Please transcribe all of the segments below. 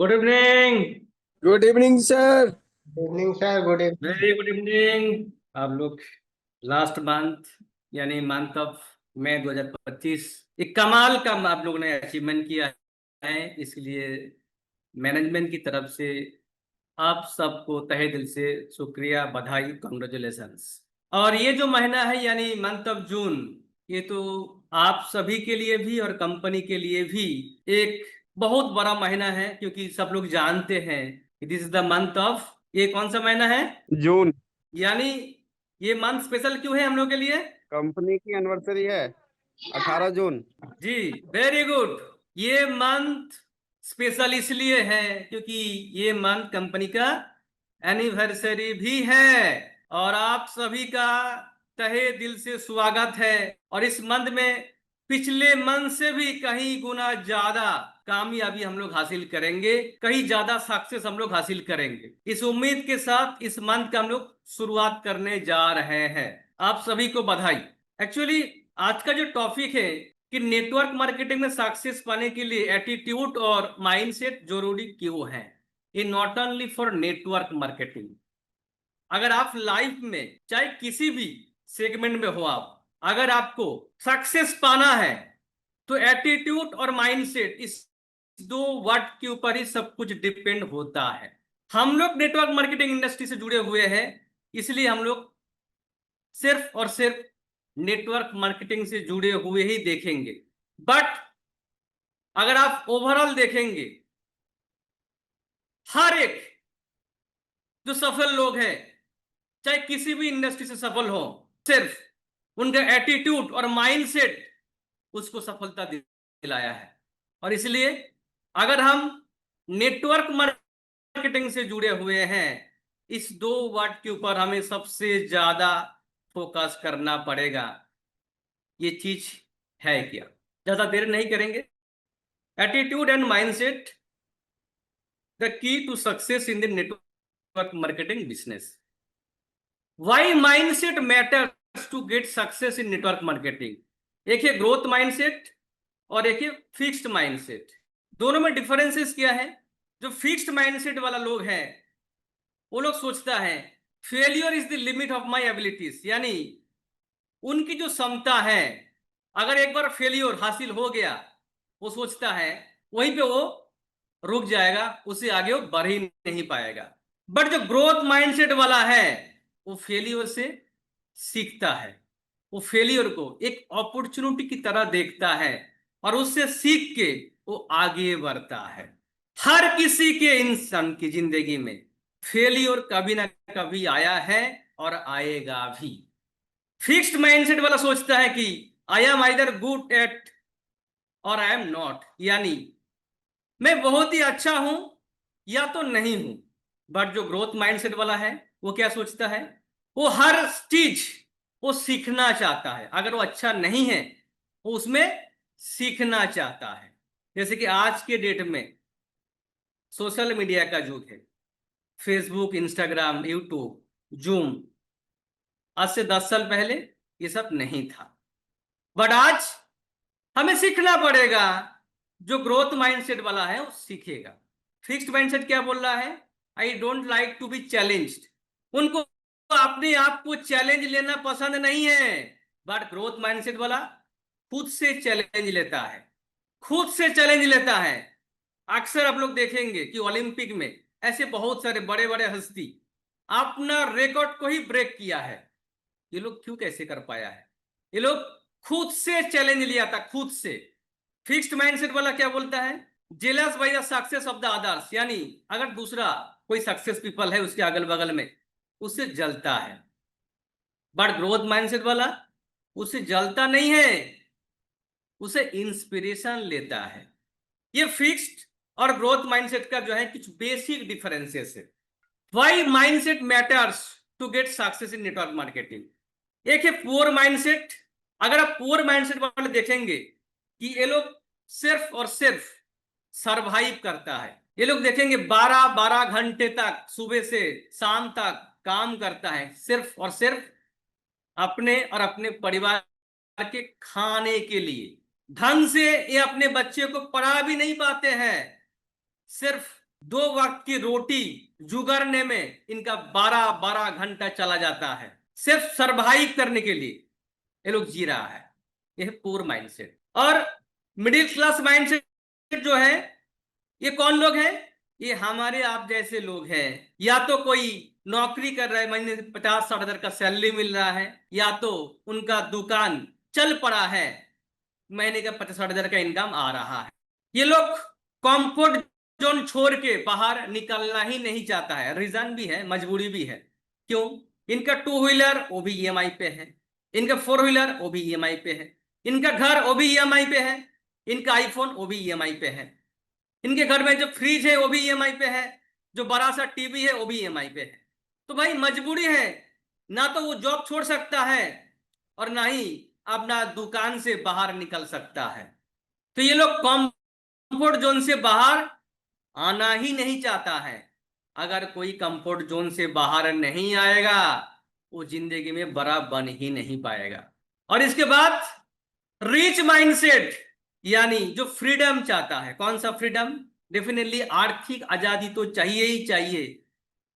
Good evening. Good evening sir. Evening sir, good evening. Very good evening. आप लोग last month यानी month of May 2025 एक कमाल का आप लोगों ने अचीवमेंट किया है। इसलिए मैनेजमेंट की तरफ से आप सबको तहे दिल से शुक्रिया, बधाई, कॉन्ग्रेचुलेशंस। और ये जो महीना है यानी मंथ ऑफ जून, ये तो आप सभी के लिए भी और कंपनी के लिए भी एक बहुत बड़ा महीना है, क्योंकि सब लोग जानते हैं this is the month of, ये कौन सा महीना है जून। यानी ये मंथ स्पेशल क्यों है हम लोग के लिए? कंपनी की एनिवर्सरी है 18 जून। जी, वेरी गुड। ये मंथ स्पेशल इसलिए है क्योंकि ये मंथ कंपनी का एनिवर्सरी भी है। और आप सभी का तहे दिल से स्वागत है। और इस मंथ में पिछले मंथ से भी कहीं गुना ज्यादा कामयाबी हम लोग हासिल करेंगे, कहीं ज्यादा सक्सेस हम लोग हासिल करेंगे। इस उम्मीद के साथ इस मंथ का हम लोग शुरुआत करने जा रहे हैं। आप सभी को बधाई। एक्चुअली आज का जो टॉपिक है कि नेटवर्क मार्केटिंग में सक्सेस पाने के लिए एटीट्यूड और माइंडसेट जरूरी क्यों है। ये not only for network marketing, अगर आप लाइफ में चाहे किसी भी सेगमेंट में हो, आप अगर आपको सक्सेस पाना है तो एटीट्यूड और माइंडसेट, इस दो वर्ड के ऊपर ही सब कुछ डिपेंड होता है। हम लोग नेटवर्क मार्केटिंग इंडस्ट्री से जुड़े हुए हैं, इसलिए हम लोग सिर्फ और सिर्फ नेटवर्क मार्केटिंग से जुड़े हुए ही देखेंगे। बट अगर आप ओवरऑल देखेंगे, हर एक जो सफल लोग हैं चाहे किसी भी इंडस्ट्री से सफल हो, सिर्फ उनका एटीट्यूड और माइंडसेट उसको सफलता दिलाया है। और इसलिए अगर हम नेटवर्क मार्केटिंग से जुड़े हुए हैं, इस दो वर्ड के ऊपर हमें सबसे ज्यादा फोकस करना पड़ेगा। ये चीज है क्या, ज्यादा देर नहीं करेंगे। Attitude and mindset, the key to success in the network marketing business. Why mindset matters to get success in network marketing. एक है ग्रोथ माइंडसेट और एक है फिक्स्ड माइंडसेट। दोनों में डिफरेंसेस क्या है? जो फिक्स्ड माइंडसेट वाला लोग है, वो लोग सोचता है failure is the limit of my abilities, यानी उनकी जो क्षमता है, अगर एक बार फेलियर हासिल हो गया, वो सोचता है वहीं पे वो रुक जाएगा, उससे आगे वो बढ़ ही नहीं पाएगा। बट जो ग्रोथ माइंडसेट वाला है, वो फेलियर से सीखता है, वो फेलियर को एक अपॉर्चुनिटी की तरह देखता है और उससे सीख के वो आगे बढ़ता है। हर किसी के इंसान की जिंदगी में फेलियर कभी ना कभी आया है और आएगा भी। फिक्स्ड माइंडसेट वाला सोचता है कि I am either good at और आई एम नॉट, यानी मैं बहुत ही अच्छा हूं या तो नहीं हूं। बट जो ग्रोथ माइंडसेट वाला है, वो क्या सोचता है? वो हर चीज वो सीखना चाहता है। अगर वो अच्छा नहीं है, वो उसमें सीखना चाहता है। जैसे कि आज के डेट में सोशल मीडिया का युग है, फेसबुक, इंस्टाग्राम, यूट्यूब, जूम। आज से 10 साल पहले ये सब नहीं था। बट आज हमें सीखना पड़ेगा। जो ग्रोथ माइंडसेट वाला है वो सीखेगा। फिक्स्ड माइंडसेट क्या बोल रहा है? I don't like to be challenged. उनको अपने आप को चैलेंज लेना पसंद नहीं है। बट ग्रोथ माइंडसेट वाला खुद से चैलेंज लेता है, खुद से चैलेंज लेता है। अक्सर आप लोग देखेंगे कि ओलंपिक में ऐसे बहुत सारे बड़े बड़े हस्ती अपना रिकॉर्ड को ही ब्रेक किया है। ये लोग क्यों, कैसे कर पाया है? ये लोग खुद से चैलेंज लिया था, खुद से। फिक्स्ड माइंडसेट वाला क्या बोलता है? Jealous by the success of the others, यानी अगर दूसरा कोई सक्सेस पीपल है उसके अगल बगल में, उससे जलता है। बट ग्रोथ माइंडसेट वाला उससे जलता नहीं है, उसे इंस्पिरेशन लेता है। ये फिक्स्ड और ग्रोथ माइंडसेट का जो है कुछ बेसिक डिफरेंसेस है। Why mindset matters to get success in network marketing. एक है पुअर माइंडसेट। अगर आप पुअर माइंडसेट वाले देखेंगे कि ये लोग सिर्फ और सिर्फ सरवाइव करता है। ये लोग देखेंगे 12-12 घंटे तक सुबह से शाम तक काम करता है, सिर्फ और सिर्फ अपने और अपने परिवार के खाने के लिए। ढंग से ये अपने बच्चे को पढ़ा भी नहीं पाते हैं, सिर्फ 2 वक्त की रोटी जुगाड़ने में इनका 12-12 घंटा चला जाता है, सिर्फ सरवाइव करने के लिए ये लोग जी रहा है। यह पुअर माइंडसेट। और मिडिल क्लास माइंडसेट जो है, ये कौन लोग हैं? ये हमारे आप जैसे लोग हैं। या तो कोई नौकरी कर रहा है, महीने 50-60 हजार का सैलरी मिल रहा है, या तो उनका दुकान चल पड़ा है, महीने का 50-60 हजार का इनकम आ रहा है। ये लोग कंफर्ट जोन छोड़ के बाहर निकलना ही नहीं चाहता है। रीजन भी है, मजबूरी भी है। क्यों? इनका 2 व्हीलर वो भी ईएमआई पे है, इनका 4 व्हीलर वो भी ईएमआई पे है, इनका घर वो भी ईएमआई पे है, इनका आईफोन वो भी ईएमआई पे है, इनके घर में जो फ्रिज है वो भी ईएमआई पे है, जो बड़ा सा टीवी है वो भी ईएमआई पे है। तो भाई मजबूरी है, ना तो वो जॉब छोड़ सकता है और ना ही अपना दुकान से बाहर निकल सकता है। तो ये लोग कंफर्ट जोन से बाहर आना ही नहीं चाहता है। अगर कोई कंफर्ट जोन से बाहर नहीं आएगा, वो जिंदगी में बड़ा बन ही नहीं पाएगा। और इसके बाद रिच माइंडसेट, यानी जो फ्रीडम चाहता है। कौन सा फ्रीडम? डेफिनेटली आर्थिक आजादी तो चाहिए ही चाहिए,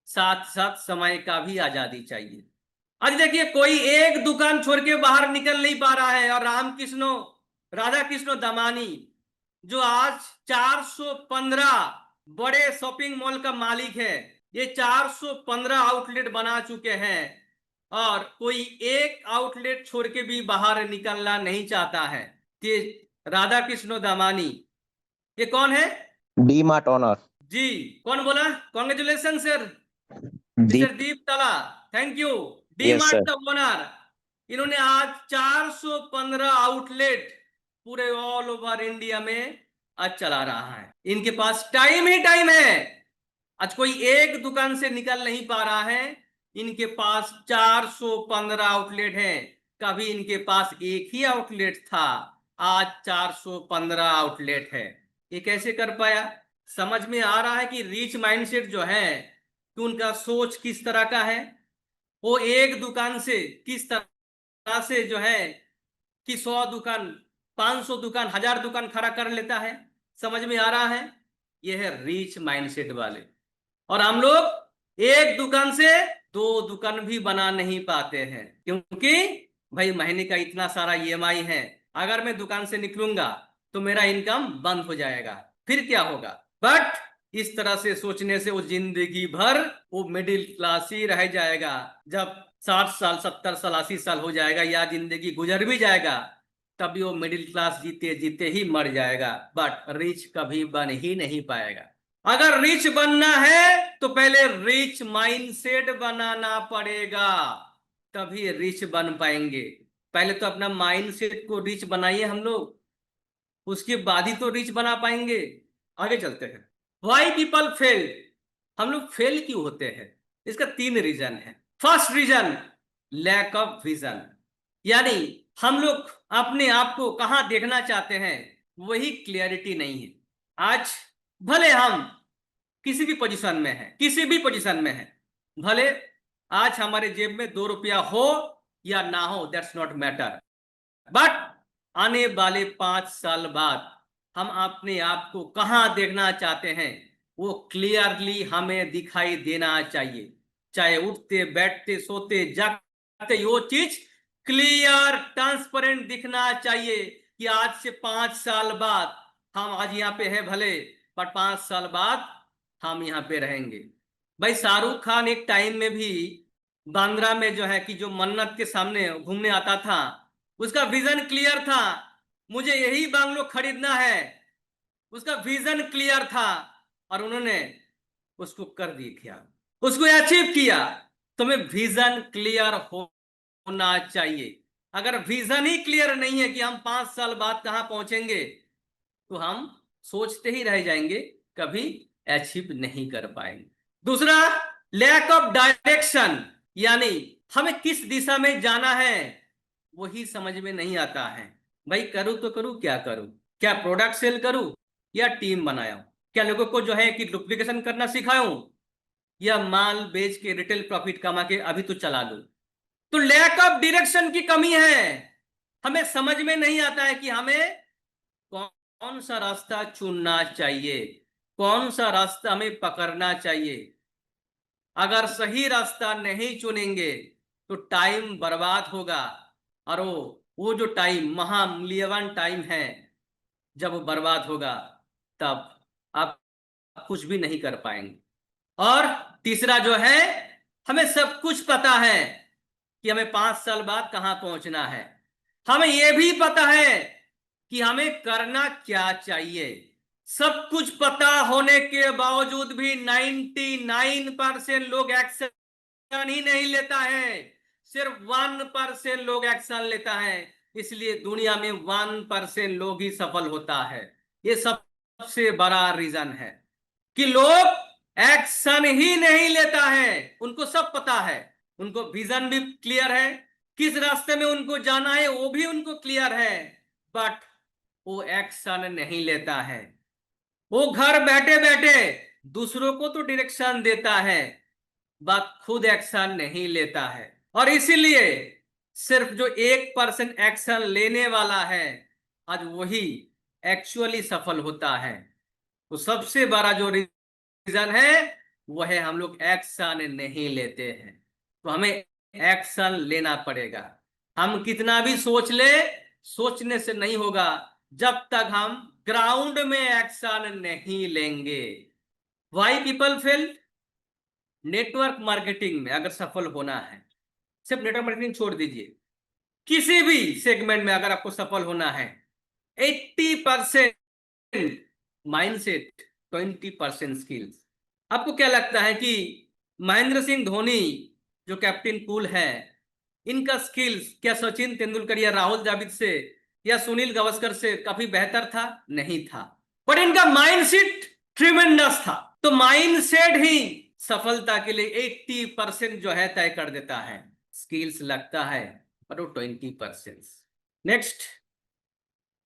साथ साथ समय का भी आजादी चाहिए। आज देखिए, कोई एक दुकान छोड़ के बाहर निकल नहीं पा रहा है। और राधा कृष्ण दमानी, जो आज 415 बड़े शॉपिंग मॉल का मालिक है, ये 415 आउटलेट बना चुके हैं, और कोई एक आउटलेट छोड़ के भी बाहर निकलना नहीं चाहता है। ये राधा कृष्ण दामानी, ये कौन है? D mart owner. जी, कौन बोला? कॉन्ग्रेचुलेशन सर, मिस्टर दीप। दीप तला, thank you. D yes mart sir. का ओनर। इन्होंने आज 415 आउटलेट पूरे ऑल ओवर इंडिया में आज चला रहा है। इनके पास टाइम ही टाइम है। आज कोई एक दुकान से निकल नहीं पा रहा है, इनके पास 415 आउटलेट है। कभी इनके पास एक ही आउटलेट था, आज 415 आउटलेट है। ये कैसे कर पाया? समझ में आ रहा है कि रिच माइंडसेट जो है, कि उनका सोच किस तरह का है। वो एक दुकान से किस तरह से जो है कि 100 दुकान, 500 दुकान, 1000 दुकान खड़ा कर लेता है। समझ में आ रहा है? यह है रिच माइंडसेट वाले। और हम लोग एक दुकान से 2 दुकान भी बना नहीं पाते हैं, क्योंकि भाई महीने का इतना सारा ईएमआई है। अगर मैं दुकान से निकलूंगा तो मेरा इनकम बंद हो जाएगा, फिर क्या होगा? बट इस तरह से सोचने से वो जिंदगी भर वो मिडिल क्लास ही रह जाएगा। जब 60 साल, 70 साल, 80 साल हो जाएगा, या जिंदगी गुजर भी जाएगा, तभी वो मिडिल क्लास जीते जीते ही मर जाएगा। बट रिच कभी बन ही नहीं पाएगा। अगर रिच बनना है तो पहले रिच माइंडसेट बनाना पड़ेगा, तभी रिच बन पाएंगे। पहले तो अपना माइंडसेट को रिच बनाइए हम लोग, उसके बाद ही तो रिच बना पाएंगे। आगे चलते हैं। Why people fail? हम लोग फेल क्यों होते हैं? इसका 3 रीजन है। First reason, lack of vision, यानी हम लोग अपने आप को कहां देखना चाहते हैं, वही क्लियरिटी नहीं है। आज भले हम किसी भी पोजीशन में है, किसी भी पोजीशन में है, भले आज हमारे जेब में 2 रुपया हो या ना हो, दैट्स नॉट मैटर। बट आने वाले 5 साल बाद हम अपने आप को कहां देखना चाहते हैं, वो क्लियरली हमें दिखाई देना चाहिए। चाहे उठते बैठते सोते जागते, वो चीज क्लियर ट्रांसपेरेंट दिखना चाहिए कि आज से 5 साल बाद हम आज यहाँ पे है भले, बट 5 साल बाद हम यहाँ पे रहेंगे। भाई शाहरुख खान एक टाइम में भी बांद्रा में जो है कि जो मन्नत के सामने घूमने आता था, उसका विजन क्लियर था, मुझे यही बांग्लो खरीदना है। उसका विजन क्लियर था और उन्होंने उसको कर दिया, उसको अचीव किया। तो में विजन क्लियर होना चाहिए। अगर विजन ही क्लियर नहीं है कि हम 5 साल बाद कहां पहुंचेंगे, तो हम सोचते ही रह जाएंगे, कभी अचीव नहीं कर पाएंगे। दूसरा, लैक ऑफ डायरेक्शन, यानी हमें किस दिशा में जाना है वही समझ में नहीं आता है। भाई करूं तो करूं, क्या करूं? क्या प्रोडक्ट सेल करूं या टीम बनाया? क्या लोगों को जो है कि डुप्लीकेशन करना सिखाऊं, या माल बेच के रिटेल प्रॉफिट कमा के अभी तो चला लूं? तो लैक ऑफ डायरेक्शन की कमी है। हमें समझ में नहीं आता है कि हमें कौन सा रास्ता चुनना चाहिए। कौन सा रास्ता हमें पकड़ना चाहिए। अगर सही रास्ता नहीं चुनेंगे तो टाइम बर्बाद होगा, और वो जो टाइम महामूल्यवान टाइम है, जब वो बर्बाद होगा तब आप कुछ भी नहीं कर पाएंगे। और तीसरा जो है, हमें सब कुछ पता है कि हमें 5 साल बाद कहां पहुंचना है। हमें यह भी पता है कि हमें करना क्या चाहिए। सब कुछ पता होने के बावजूद भी 99% लोग एक्शन ही नहीं लेता है। सिर्फ 1% लोग एक्शन लेता है। इसलिए दुनिया में 1% लोग ही सफल होता है। ये सबसे बड़ा रीजन है कि लोग एक्शन ही नहीं लेता है। उनको सब पता है, उनको विजन भी क्लियर है, किस रास्ते में उनको जाना है वो भी उनको क्लियर है, बट वो एक्शन नहीं लेता है। वो घर बैठे बैठे दूसरों को तो डायरेक्शन देता है, बात खुद एक्शन नहीं लेता है। और इसीलिए सिर्फ जो 1% एक्शन लेने वाला है, आज वही एक्चुअली सफल होता है। तो सबसे बड़ा जो रीजन है वह है हम लोग एक्शन नहीं लेते हैं। तो हमें एक्शन लेना पड़ेगा। हम कितना भी सोच ले, सोचने से नहीं होगा जब तक हम ग्राउंड में एक्शन नहीं लेंगे। Why people fail. Network marketing में अगर सफल होना है, सिर्फ नेटवर्क मार्केटिंग छोड़ दीजिए, किसी भी सेगमेंट में अगर आपको सफल होना है, 80% माइंडसेट, 20% स्किल्स। आपको क्या लगता है कि महेंद्र सिंह धोनी जो कैप्टन कूल है, इनका स्किल्स क्या सचिन तेंदुलकर या राहुल द्रविड़ से या सुनील गावस्कर से काफी बेहतर था? नहीं था, पर इनका माइंडसेट ट्रिमेंडस था। तो माइंडसेट ही सफलता के लिए 80% जो है तय कर देता है। स्किल्स लगता है पर वो 20%। Next,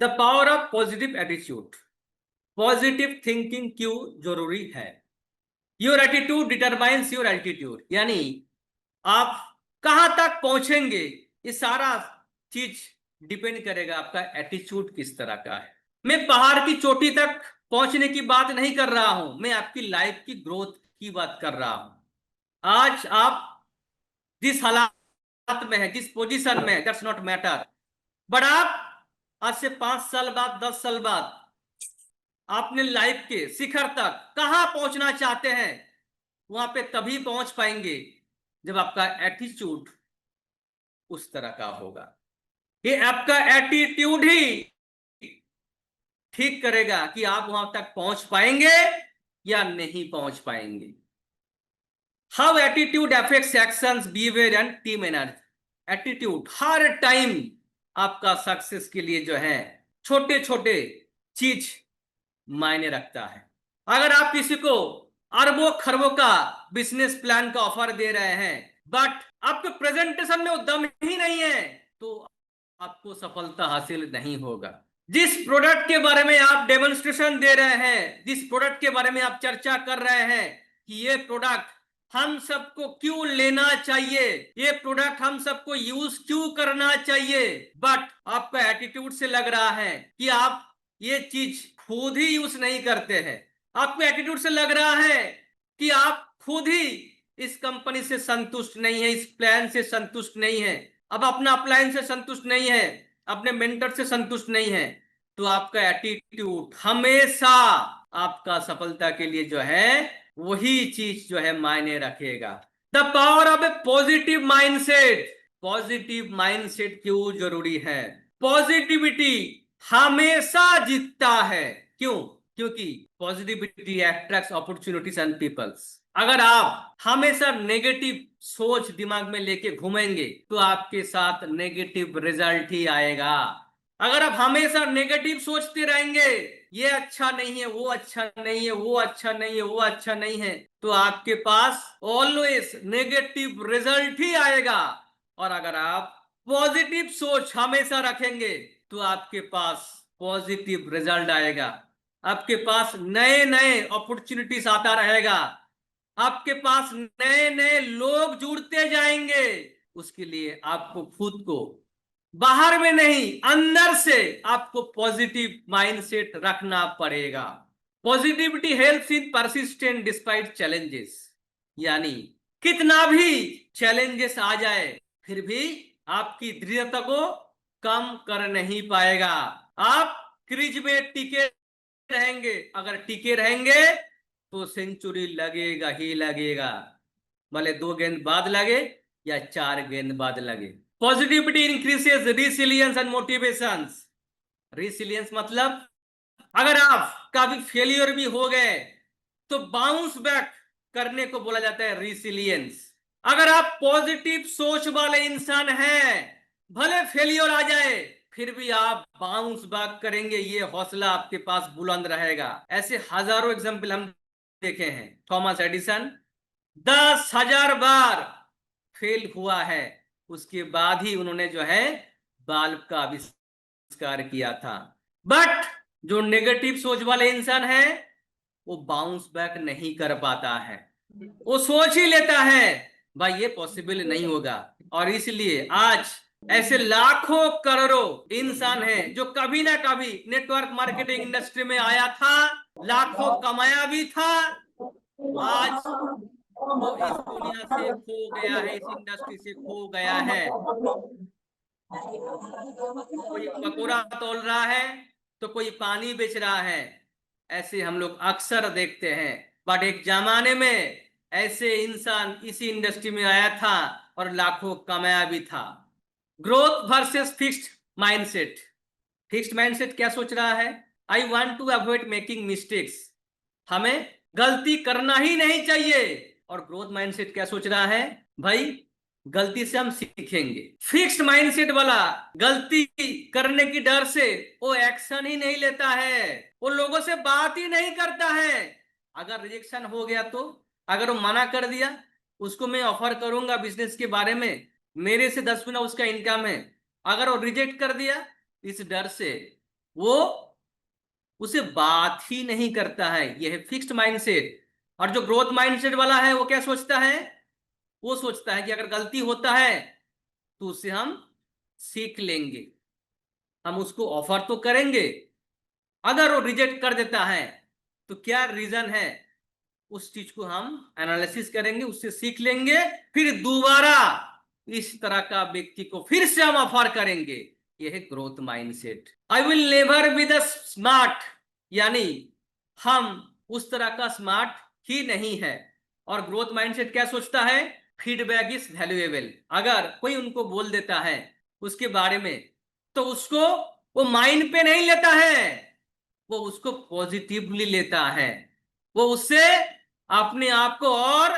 the power of positive attitude. Positive thinking क्यों जरूरी है? Your attitude determines your altitude. यानी आप कहां तक पहुंचेंगे, ये सारा चीज डिपेंड करेगा आपका एटीट्यूड किस तरह का है। मैं पहाड़ की चोटी तक पहुंचने की बात नहीं कर रहा हूं, मैं आपकी लाइफ की ग्रोथ की बात कर रहा हूं। आज आप जिस हालात में है, जिस पोजीशन में है, दैट्स नॉट मैटर, बट आप आज से 5 साल बाद, 10 साल बाद आपने लाइफ के शिखर तक कहां पहुंचना चाहते हैं, वहां पे तभी पहुंच पाएंगे जब आपका एटीट्यूड उस तरह का होगा। ये आपका एटीट्यूड ही ठीक करेगा कि आप वहां तक पहुंच पाएंगे या नहीं पहुंच पाएंगे। How attitude affects actions, behaviour and team energy. Attitude her time आपका सक्सेस के लिए जो है छोटे छोटे चीज मायने रखता है। अगर आप किसी को अरबों खरबों का बिजनेस प्लान का ऑफर दे रहे हैं, बट आपके प्रेजेंटेशन में वो दम ही नहीं है, तो आपको सफलता हासिल नहीं होगा। जिस प्रोडक्ट के बारे में आप डेमोन्स्ट्रेशन दे रहे हैं, जिस प्रोडक्ट के बारे में आप चर्चा कर रहे हैं कि ये प्रोडक्ट हम सबको क्यों लेना चाहिए, ये प्रोडक्ट हम सबको यूज क्यों करना चाहिए, बट आपका एटीट्यूड से लग रहा है कि आप ये चीज खुद ही यूज नहीं करते हैं। आपको एटीट्यूड से लग रहा है कि आप खुद ही इस कंपनी से संतुष्ट नहीं है, इस प्लान से संतुष्ट नहीं है, अब अपना अप्लायंस से संतुष्ट नहीं है, अपने मेंटर से संतुष्ट नहीं है, तो आपका एटीट्यूड हमेशा आपका सफलता के लिए जो है वही चीज जो है मायने रखेगा। The power of a positive mindset. Positive mindset क्यों जरूरी है? पॉजिटिविटी हमेशा जीतता है। क्यों? क्योंकि positivity attracts opportunities and peoples. अगर आप हमेशा नेगेटिव सोच दिमाग में लेके घूमेंगे तो आपके साथ नेगेटिव रिजल्ट ही आएगा। अगर आप हमेशा नेगेटिव सोचते रहेंगे, ये अच्छा नहीं है, वो अच्छा नहीं है, वो अच्छा नहीं है, वो अच्छा नहीं है, तो आपके पास ऑलवेज नेगेटिव रिजल्ट ही आएगा। और अगर आप पॉजिटिव सोच हमेशा रखेंगे तो आपके पास पॉजिटिव रिजल्ट आएगा। आपके पास नए नए अपॉर्चुनिटीज आता रहेगा, आपके पास नए नए लोग जुड़ते जाएंगे। उसके लिए आपको खुद को बाहर में नहीं, अंदर से आपको पॉजिटिव माइंडसेट रखना पड़ेगा। Positivity helps in persistent despite challenges, यानी कितना भी चैलेंजेस आ जाए फिर भी आपकी दृढ़ता को कम कर नहीं पाएगा। आप क्रीज में टिके रहेंगे, अगर टिके रहेंगे तो सेंचुरी लगेगा ही लगेगा, भले 2 गेंद बाद लगे या 4 गेंद बाद लगे। Positivity increases resilience and motivations. Resilience मतलब अगर आप कभी फेलियर भी हो गए तो बाउंस बैक करने को बोला जाता है रिसिलियंस। अगर आप पॉजिटिव सोच वाले इंसान हैं, भले फेलियर आ जाए फिर भी आप बाउंस बैक करेंगे, ये हौसला आपके पास बुलंद रहेगा। ऐसे हजारों एग्जाम्पल हम देखे हैं। थॉमस एडिसन 10,000 बार फेल हुआ है, उसके बाद ही उन्होंने जो है बल्ब का आविष्कार किया था। बट जो नेगेटिव सोच वाले इंसान है वो बाउंस बैक नहीं कर पाता है, वो सोच ही लेता है भाई ये पॉसिबल नहीं होगा। और इसलिए आज ऐसे लाखों करोड़ों इंसान हैं जो कभी ना कभी नेटवर्क मार्केटिंग इंडस्ट्री में आया था, लाखों कमाया भी था, आज वो इस दुनिया से खो गया है, इस इंडस्ट्री से खो गया है। कोई पकौड़ा तोल रहा है तो कोई पानी बेच रहा है, ऐसे हम लोग अक्सर देखते हैं। बट एक जमाने में ऐसे इंसान इसी इंडस्ट्री में आया था और लाखों कमाया भी था। Growth versus fixed mindset. Fixed mindset क्या सोच रहा है? I want to avoid making mistakes, हमें गलती करना ही नहीं चाहिए। और ग्रोथ माइंडसेट क्या सोच रहा है? भाई गलती से हम सीखेंगे। फिक्स्ड माइंडसेट वाला गलती करने की डर से वो एक्शन ही नहीं लेता है, वो लोगों से बात ही नहीं करता है। अगर रिजेक्शन हो गया तो, अगर वो मना कर दिया, उसको मैं ऑफर करूंगा बिजनेस के बारे में, मेरे से 10 गुना उसका इनकम है, अगर वो रिजेक्ट कर दिया, इस डर से वो उसे बात ही नहीं करता है। यह है फिक्स्ड माइंडसेट। और जो ग्रोथ माइंडसेट वाला है वो क्या सोचता है? वो सोचता है कि अगर गलती होता है तो उससे हम सीख लेंगे, हम उसको ऑफर तो करेंगे, अगर वो रिजेक्ट कर देता है तो क्या रीजन है, उस चीज को हम एनालिसिस करेंगे, उससे सीख लेंगे, फिर दोबारा इस तरह का व्यक्ति को फिर से हम ऑफर करेंगे। यह है growth mindset. I will never be the smart, यानी हम उस तरह का स्मार्ट ही नहीं है। और ग्रोथ माइंडसेट क्या सोचता है? Feedback is valuable. अगर कोई उनको बोल देता है उसके बारे में तो उसको वो माइंड पे नहीं लेता है, वो उसको पॉजिटिवली लेता है, वो उससे अपने आप को और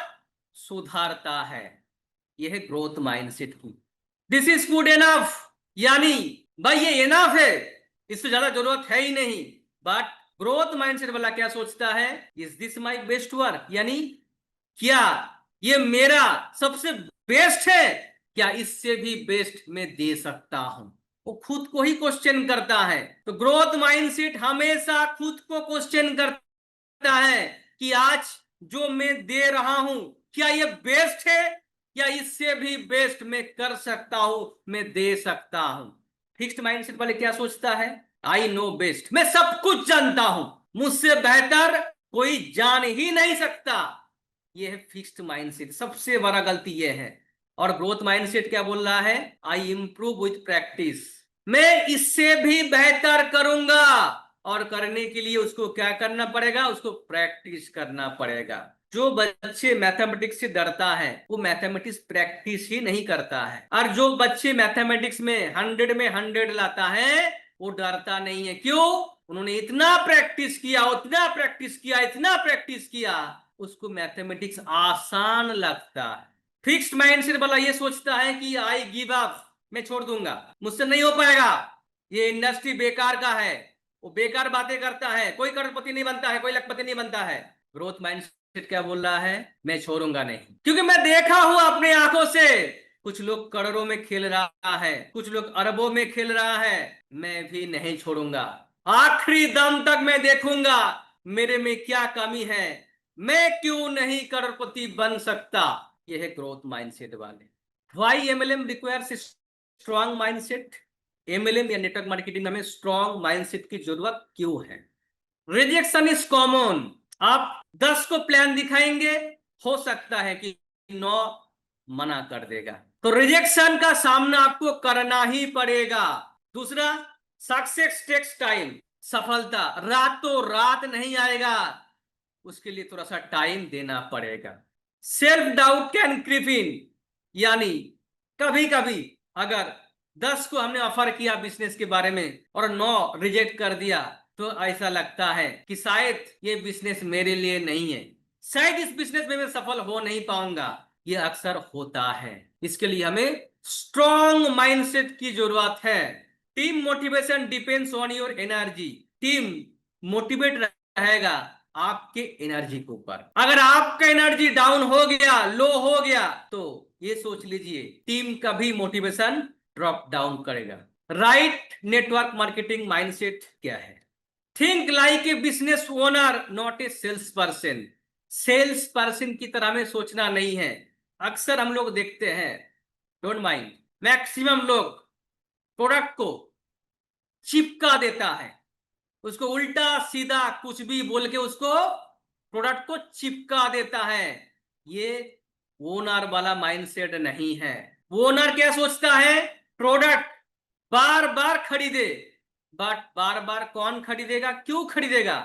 सुधारता है। यह है ग्रोथ माइंडसेट की। दिस इज गुड एनफ, यानी भाई ये एनफ है, इससे ज्यादा जरूरत है ही नहीं। बट ग्रोथ माइंडसेट वाला क्या सोचता है? Is this my best work, यानी क्या ये मेरा सबसे बेस्ट है, क्या इससे भी बेस्ट मैं दे सकता हूं? वो खुद को ही क्वेश्चन करता है। तो ग्रोथ माइंडसेट हमेशा खुद को क्वेश्चन करता है कि आज जो मैं दे रहा हूं क्या ये बेस्ट है, या इससे भी बेस्ट मैं कर सकता हूं, मैं दे सकता हूं। फिक्स्ड माइंडसेट वाले क्या सोचता है? आई नो बेस्ट, मैं सब कुछ जानता हूं, मुझसे बेहतर कोई जान ही नहीं सकता। यह है फिक्स्ड माइंडसेट, सबसे बड़ा गलती यह है। और ग्रोथ माइंडसेट क्या बोल रहा है? आई इंप्रूव विथ प्रैक्टिस, मैं इससे भी बेहतर करूंगा। और करने के लिए उसको क्या करना पड़ेगा? उसको प्रैक्टिस करना पड़ेगा। जो बच्चे मैथमेटिक्स से डरता है वो मैथमेटिक्स प्रैक्टिस ही नहीं करता है, और जो बच्चे मैथमेटिक्स में 100 में 100 लाता है वो डरता नहीं है। क्यों? उन्होंने इतना प्रैक्टिस किया, उतना प्रैक्टिस किया, इतना प्रैक्टिस किया, उसको मैथमेटिक्स आसान लगता है। फिक्स्ड माइंडसेट वाला ये सोचता है कि आई गिव अप, मैं छोड़ दूंगा, मुझसे नहीं हो पाएगा, ये इंडस्ट्री बेकार का है, वो बेकार बातें करता है, कोई करोड़पति नहीं बनता है, कोई लखपति नहीं बनता है। ग्रोथ माइंडसेट क्या बोल रहा है? मैं छोड़ूंगा नहीं, क्योंकि मैं देखा हूं अपने आंखों से कुछ लोग करोड़ों में खेल रहा है, कुछ लोग अरबों में खेल रहा है, मैं भी नहीं छोड़ूंगा, आखिरी दम तक मैं देखूंगा मेरे में क्या कमी है, मैं क्यों नहीं करोड़पति बन सकता। यह है ग्रोथ माइंडसेट वाले। Why MLM requires strong mindset? MLM या नेटवर्क मार्केटिंग में हमें स्ट्रॉन्ग माइंडसेट की जरूरत क्यों है? Rejection is common. आप 10 को प्लान दिखाएंगे, हो सकता है कि 9 मना कर देगा, तो रिजेक्शन का सामना आपको करना ही पड़ेगा। दूसरा, सक्सेस टेक्स टाइम। सफलता रातों रात नहीं आएगा, उसके लिए थोड़ा सा टाइम देना पड़ेगा। Self doubt can creep in, यानी कभी कभी अगर 10 को हमने ऑफर किया बिजनेस के बारे में और 9 रिजेक्ट कर दिया, तो ऐसा लगता है कि शायद ये बिजनेस मेरे लिए नहीं है, शायद इस बिजनेस में मैं सफल हो नहीं पाऊंगा। ये अक्सर होता है। इसके लिए हमें स्ट्रॉन्ग माइंडसेट की जरूरत है। Team motivation depends on your energy. Team motivate रहेगा आपके एनर्जी के ऊपर। अगर आपका एनर्जी डाउन हो गया, लो हो गया, तो ये सोच लीजिए टीम का भी मोटिवेशन ड्रॉप डाउन करेगा। राइट नेटवर्क मार्केटिंग माइंडसेट क्या है? Think like a business owner, not a sales person. Sales person की तरह में सोचना नहीं है। अक्सर हम लोग देखते हैं, डोंट माइंड, मैक्सिमम लोग प्रोडक्ट को चिपका देता है, उसको उल्टा सीधा कुछ भी बोल के उसको प्रोडक्ट को चिपका देता है। ये ओनर वाला माइंडसेट नहीं है। ओनर क्या सोचता है? प्रोडक्ट बार बार खरीदे, बट बार बार कौन खरीदेगा, क्यों खरीदेगा?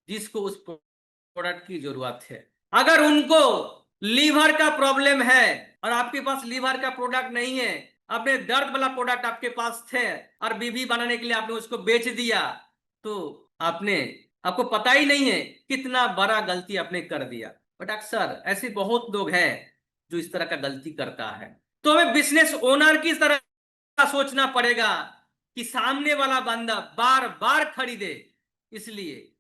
जिसको उस प्रोडक्ट की जरूरत है। अगर उनको लीवर का प्रॉब्लम है और आपके पास लीवर का प्रोडक्ट नहीं है, आपने दर्द वाला प्रोडक्ट आपके पास थे और बीबी बनाने के लिए आपने उसको बेच दिया, तो आपको पता ही नहीं है कितना बड़ा गलती आपने कर दिया। बट अक्सर ऐसे बहुत लोग हैं जो इस तरह का गलती करता है। तो हमें बिजनेस ओनर की तरह सोचना पड़ेगा कि सामने वाला बंदा बार बार खरीदे, इसलिए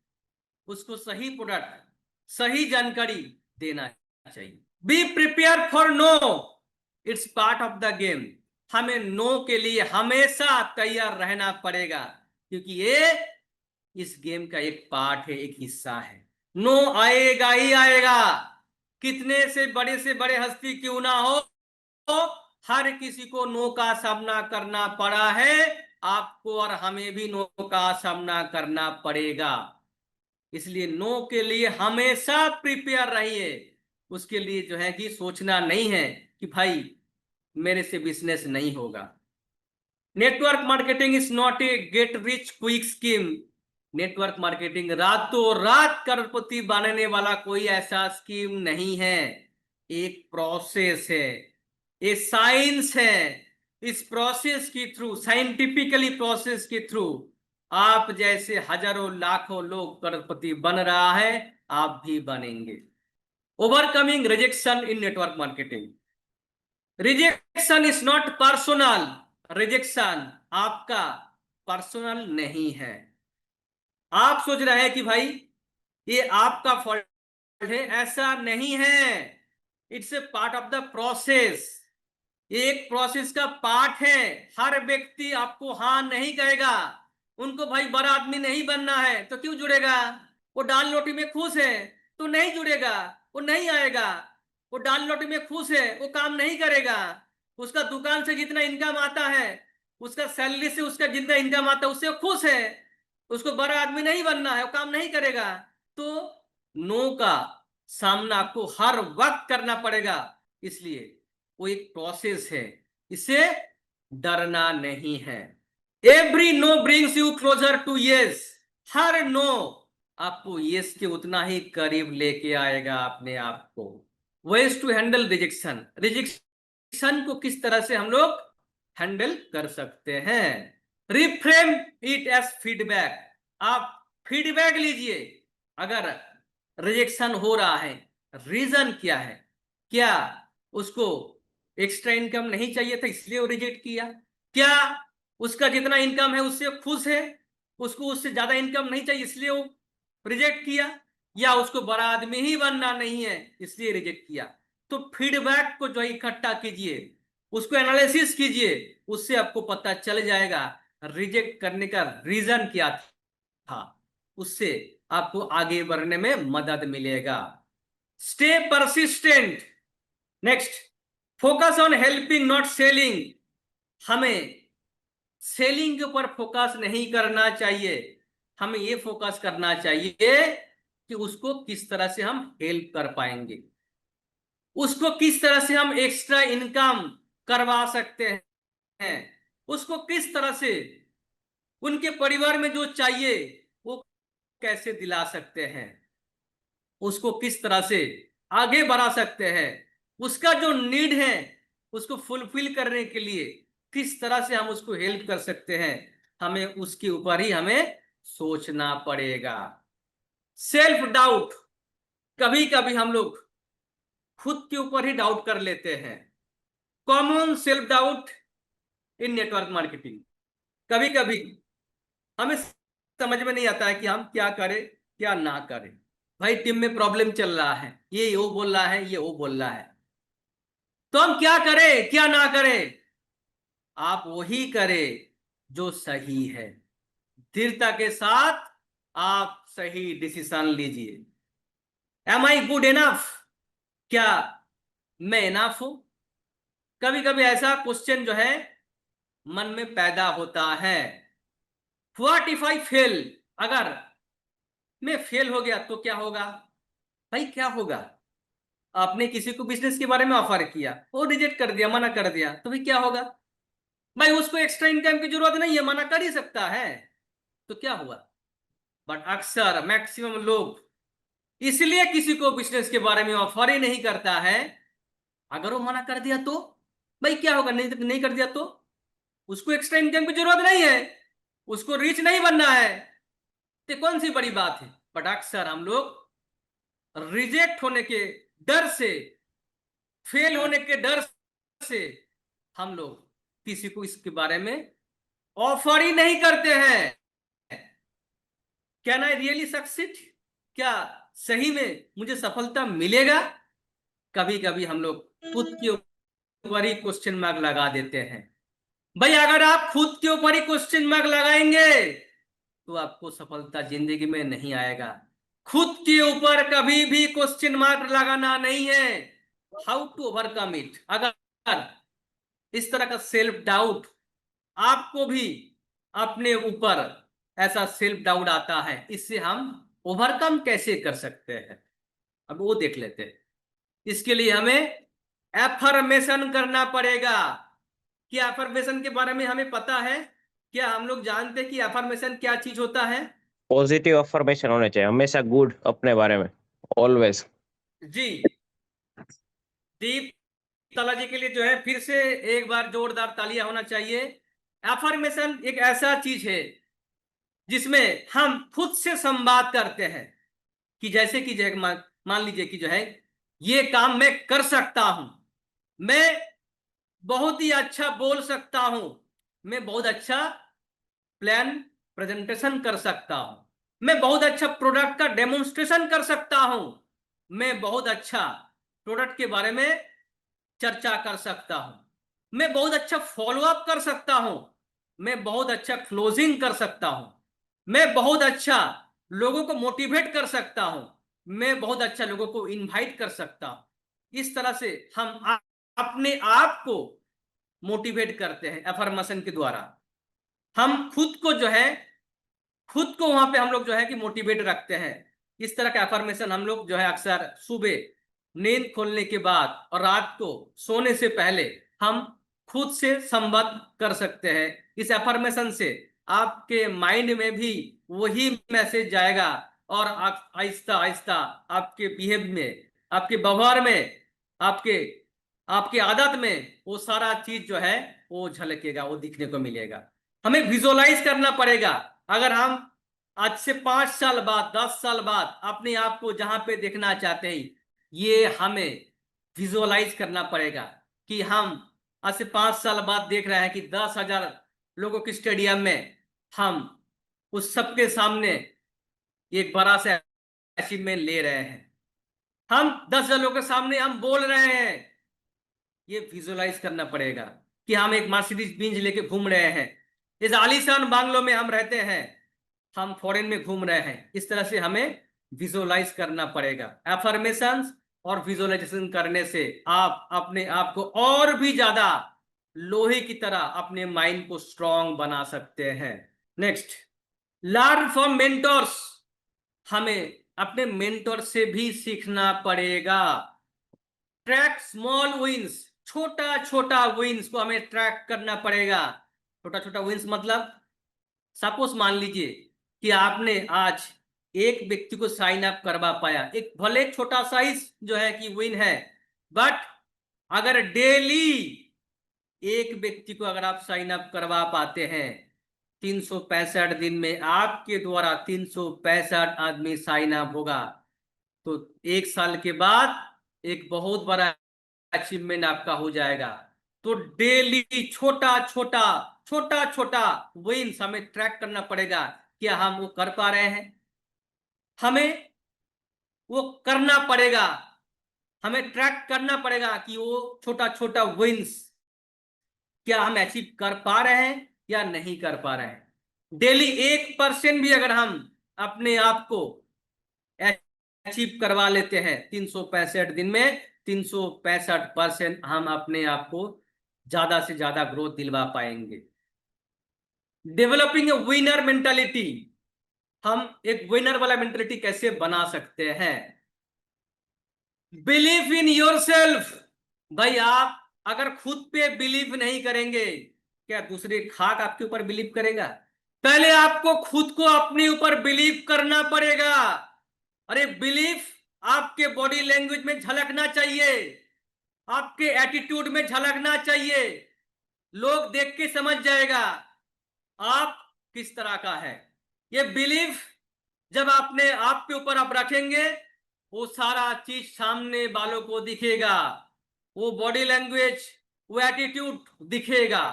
उसको सही प्रोडक्ट, सही जानकारी देना चाहिए। Be prepare for no, it's part of the game. हमें नो के लिए हमेशा तैयार रहना पड़ेगा, क्योंकि ये इस गेम का एक पार्ट है, एक हिस्सा है। नो आएगा ही आएगा, कितने से बड़े हस्ती क्यों ना हो, हर किसी को नो का सामना करना पड़ा है। आपको और हमें भी नो का सामना करना पड़ेगा। इसलिए नो के लिए हमेशा प्रिपेयर रहिए। उसके लिए जो है कि सोचना नहीं है कि भाई मेरे से बिजनेस नहीं होगा। Network marketing is not a get rich quick scheme. Network marketing रातों रात करोड़पति बनने वाला कोई ऐसा स्कीम नहीं है। एक प्रोसेस है, ये साइंस है। इस प्रोसेस के थ्रू, साइंटिफिकली प्रोसेस के थ्रू, आप जैसे हजारों लाखों लोग करोड़पति बन रहा है, आप भी बनेंगे। Overcoming rejection in network marketing. Rejection is not personal. Rejection आपका पर्सनल नहीं है। आप सोच रहे हैं कि भाई ये आपका फॉल्ट है, ऐसा नहीं है। It's a part of the process, एक प्रोसेस का पार्ट है। हर व्यक्ति आपको हाँ नहीं कहेगा। उनको भाई बड़ा आदमी नहीं बनना है तो क्यों जुड़ेगा? वो दाल रोटी में खुश है तो नहीं जुड़ेगा, वो नहीं आएगा। वो दाल रोटी में खुश है, वो काम नहीं करेगा। उसका दुकान से जितना इनकम आता है, उसका सैलरी से उसका जितना इनकम आता है, उससे वो खुश है। उसको बड़ा आदमी नहीं बनना है, वो काम नहीं करेगा। तो नो का सामना आपको हर वक्त करना पड़ेगा। इसलिए वो एक प्रोसेस है, इसे डरना नहीं है। Every no brings you closer to yes. हर नो आपको यस के उतना ही करीब लेके आएगा अपने आप को। Ways to handle rejection. Rejection को किस तरह से हम लोग हैंडल कर सकते हैं? Reframe it as feedback. आप फीडबैक लीजिए। अगर रिजेक्शन हो रहा है, रीजन क्या है? क्या उसको एक्स्ट्रा इनकम नहीं चाहिए था इसलिए वो रिजेक्ट किया? क्या उसका जितना इनकम है उससे खुश है, उसको उससे ज्यादा इनकम नहीं चाहिए इसलिए वो रिजेक्ट किया? या उसको बड़ा आदमी ही बनना नहीं है इसलिए रिजेक्ट किया? तो फीडबैक को जो इकट्ठा कीजिए, उसको एनालिसिस कीजिए, उससे आपको पता चल जाएगा रिजेक्ट करने का रीजन क्या था। उससे आपको आगे बढ़ने में मदद मिलेगा। Stay persistent. Next, focus on helping not selling. हमें सेलिंग के ऊपर फोकस नहीं करना चाहिए, हमें ये फोकस करना चाहिए कि उसको किस तरह से हम हेल्प कर पाएंगे, उसको किस तरह से हम एक्स्ट्रा इनकम करवा सकते हैं, उसको किस तरह से उनके परिवार में जो चाहिए वो कैसे दिला सकते हैं, उसको किस तरह से आगे बढ़ा सकते हैं, उसका जो नीड है उसको फुलफिल करने के लिए किस तरह से हम उसको हेल्प कर सकते हैं, हमें उसके ऊपर ही हमें सोचना पड़ेगा। सेल्फ डाउट, कभी कभी हम लोग खुद के ऊपर ही डाउट कर लेते हैं। Common self doubt in network marketing. कभी कभी हमें समझ में नहीं आता है कि हम क्या करें क्या ना करें। भाई टीम में प्रॉब्लम चल रहा है, ये वो बोल रहा है, ये वो बोल रहा है, तो हम क्या करें क्या ना करें? आप वही करें जो सही है। दृढ़ता के साथ आप सही डिसीजन लीजिए। एम आई गुड इनफ? क्या मैं इनफ हूं? कभी कभी ऐसा क्वेश्चन जो है मन में पैदा होता है। What if I fail? अगर मैं फेल हो गया तो क्या होगा? भाई क्या होगा? आपने किसी को बिजनेस के बारे में ऑफर किया, वो रिजेक्ट कर दिया, मना कर दिया, तो भाई क्या होगा? भाई उसको एक्स्ट्रा इनकम की जरूरत नहीं है, मना कर ही सकता है, तो क्या हुआ? बट अक्सर मैक्सिमम लोग इसलिए किसी को बिजनेस के बारे में ऑफर ही नहीं करता है। अगर वो मना कर दिया तो भाई क्या होगा? नहीं नहीं कर दिया तो उसको एक्स्ट्रा इनकम की जरूरत नहीं है, उसको रिच नहीं बनना है, तो कौन सी बड़ी बात है? बट अक्सर हम लोग रिजेक्ट होने के डर से, फेल होने के डर से हम लोग किसी को इसके बारे में ऑफर ही नहीं करते हैं। Can I really succeed? क्या सही में मुझे सफलता मिलेगा? कभी कभी हम लोग खुद के ऊपर ही क्वेश्चन मार्क लगा देते हैं। भाई अगर आप खुद के ऊपर ही क्वेश्चन मार्क लगाएंगे तो आपको सफलता जिंदगी में नहीं आएगा। खुद के ऊपर कभी भी क्वेश्चन मार्क लगाना नहीं है। How to overcome it? अगर इस तरह का सेल्फ डाउट आपको भी अपने ऊपर ऐसा सेल्फ डाउट आता है, इससे हम ओवरकम कैसे कर सकते हैं, अब वो देख लेते हैं। इसके लिए हमें एफर्मेशन करना पड़ेगा। क्या एफर्मेशन के बारे में हमें पता है? क्या हम लोग जानते हैं कि एफर्मेशन क्या चीज होता है? पॉजिटिव अफर्मेशन होने चाहिए, हमेशा गुड अपने बारे में, ऑलवेज। जी, दीप तला जी के लिए जो है फिर से एक बार जोरदार तालियां होना चाहिए। एफर्मेशन एक ऐसा चीज है जिसमें हम खुद से संवाद करते हैं कि जैसे कि मान लीजिए कि जो है ये काम मैं कर सकता हूं, मैं बहुत ही अच्छा बोल सकता हूं, मैं बहुत अच्छा प्लान प्रेजेंटेशन कर सकता हूं, मैं बहुत अच्छा प्रोडक्ट का डेमोन्स्ट्रेशन कर सकता हूं, मैं बहुत अच्छा प्रोडक्ट के बारे में चर्चा कर सकता हूं, मैं बहुत अच्छा फॉलो अप कर सकता हूं, मैं बहुत अच्छा क्लोजिंग कर सकता हूं, मैं बहुत अच्छा लोगों को मोटिवेट कर सकता हूं, मैं बहुत अच्छा लोगों को इनवाइट कर सकता हूं। इस तरह से हम अपने आप को मोटिवेट करते हैं एफर्मेशन के द्वारा। हम खुद को जो है, खुद को वहां पे हम लोग जो है कि मोटिवेट रखते हैं। इस तरह का एफर्मेशन हम लोग जो है अक्सर सुबह नींद खोलने के बाद और रात को सोने से पहले हम खुद से संवाद कर सकते हैं। इस एफर्मेशन से आपके माइंड में भी वही मैसेज जाएगा और आहिस्ता आहिस्ता आपके बिहेव में, आपके व्यवहार में, आपके आपके आदत में वो सारा चीज जो है वो झलकेगा, वो दिखने को मिलेगा। हमें विजुअलाइज करना पड़ेगा। अगर हम आज से 5 साल बाद, 10 साल बाद अपने आप को जहां पे देखना चाहते हैं, ये हमें विजुअलाइज करना पड़ेगा कि हम आज से 5 साल बाद देख रहे हैं कि 10,000 लोगों के स्टेडियम में हम उस सबके सामने एक बड़ा सा अचीवमेंट ले रहे हैं, हम 10,000 लोगों के सामने हम बोल रहे हैं। ये विजुअलाइज करना पड़ेगा कि हम एक मर्सिडीज बेंज लेके घूम रहे हैं, इस आलीशान बांग्लो में हम रहते हैं, हम फॉरेन में घूम रहे हैं। इस तरह से हमें विजुअलाइज करना पड़ेगा। एफर्मेशंस और विजुअलाइजेशन करने से आप अपने आप को और भी ज्यादा लोहे की तरह अपने माइंड को स्ट्रांग बना सकते हैं। नेक्स्ट, लर्न फ्रॉम मेंटोर्स, हमें अपने मेंटोर से भी सीखना पड़ेगा। ट्रैक स्मॉल विंस, छोटा छोटा विंस को हमें ट्रैक करना पड़ेगा। छोटा छोटा विंस मतलब, सपोज मान लीजिए कि आपने आज एक व्यक्ति को साइन अप करवा पाया, एक भले छोटा साइज जो है कि विन है, बट अगर डेली एक व्यक्ति को अगर आप साइन अप करवा पाते हैं, 365 दिन में आपके द्वारा 365 आदमी साइन अप होगा, तो 1 साल के बाद एक बहुत बड़ा अचीवमेंट आपका हो जाएगा। तो डेली छोटा छोटा छोटा छोटा विन्स हमें ट्रैक करना पड़ेगा। क्या हम वो कर पा रहे हैं? हमें वो करना पड़ेगा, हमें ट्रैक करना पड़ेगा कि वो छोटा छोटा विन्स क्या हम अचीव कर पा रहे हैं या नहीं कर पा रहे हैं। डेली 1% भी अगर हम अपने आप को अचीव करवा लेते हैं 365 दिन में, 365% हम अपने आप को ज्यादा से ज्यादा ग्रोथ दिलवा पाएंगे। डेवलपिंग ए विनर मेंटालिटी, हम एक विनर वाला मेंटालिटी कैसे बना सकते हैं? Believe in yourself. भाई आप अगर खुद पे बिलीव नहीं करेंगे, क्या दूसरे खाक आपके ऊपर बिलीव करेगा? पहले आपको खुद को अपने ऊपर बिलीव करना पड़ेगा। अरे बिलीव आपके बॉडी लैंग्वेज में झलकना चाहिए, आपके एटीट्यूड में झलकना चाहिए। लोग देख के समझ जाएगा आप किस तरह का है। ये बिलीव जब आपने आपके ऊपर आप रखेंगे, वो सारा चीज सामने वालों को दिखेगा, वो बॉडी लैंग्वेज, वो एटीट्यूड दिखेगा,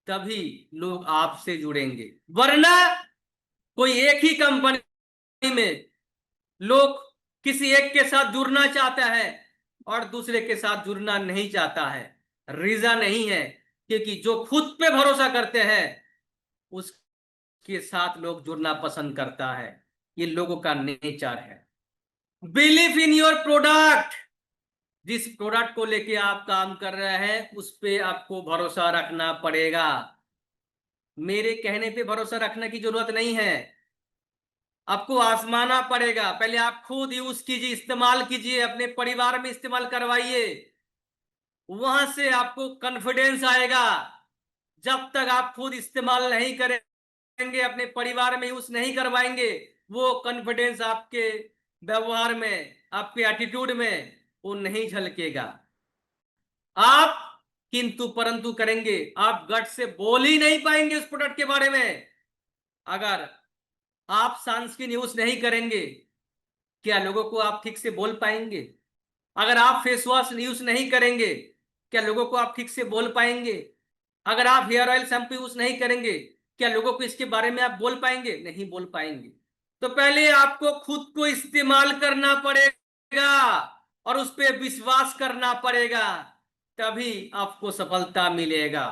तभी लोग आपसे जुड़ेंगे। वरना कोई एक ही कंपनी में लोग किसी एक के साथ जुड़ना चाहता है और दूसरे के साथ जुड़ना नहीं चाहता है। रीजन नहीं है, क्योंकि जो खुद पे भरोसा करते हैं उसके साथ लोग जुड़ना पसंद करता है। ये लोगों का नेचर है। बिलीव इन योर प्रोडक्ट, जिस प्रोडक्ट को लेके आप काम कर रहे हैं उस पे आपको भरोसा रखना पड़ेगा। मेरे कहने पे भरोसा रखने की जरूरत नहीं है, आपको आजमाना पड़ेगा। पहले आप खुद यूज कीजिए, इस्तेमाल कीजिए, अपने परिवार में इस्तेमाल करवाइए, वहां से आपको कॉन्फिडेंस आएगा। जब तक आप खुद इस्तेमाल नहीं करेंगे, अपने परिवार में यूज नहीं करवाएंगे, वो कॉन्फिडेंस आपके व्यवहार में, आपके एटीट्यूड में वो नहीं झलकेगा। आप किंतु परंतु करेंगे, आप गट से बोल ही नहीं पाएंगे उस प्रोडक्ट के बारे में। अगर आप सनस्क्रीन यूज नहीं करेंगे, क्या लोगों को आप ठीक से बोल पाएंगे? अगर आप फेस वॉश यूज नहीं करेंगे, क्या लोगों को आप ठीक से बोल पाएंगे? अगर आप हेयर ऑयल शैम्पू यूज नहीं करेंगे, क्या लोगों को इसके बारे में आप बोल पाएंगे? नहीं बोल पाएंगे। तो पहले आपको खुद को इस्तेमाल करना पड़ेगा और उस पर विश्वास करना पड़ेगा, तभी आपको सफलता मिलेगा।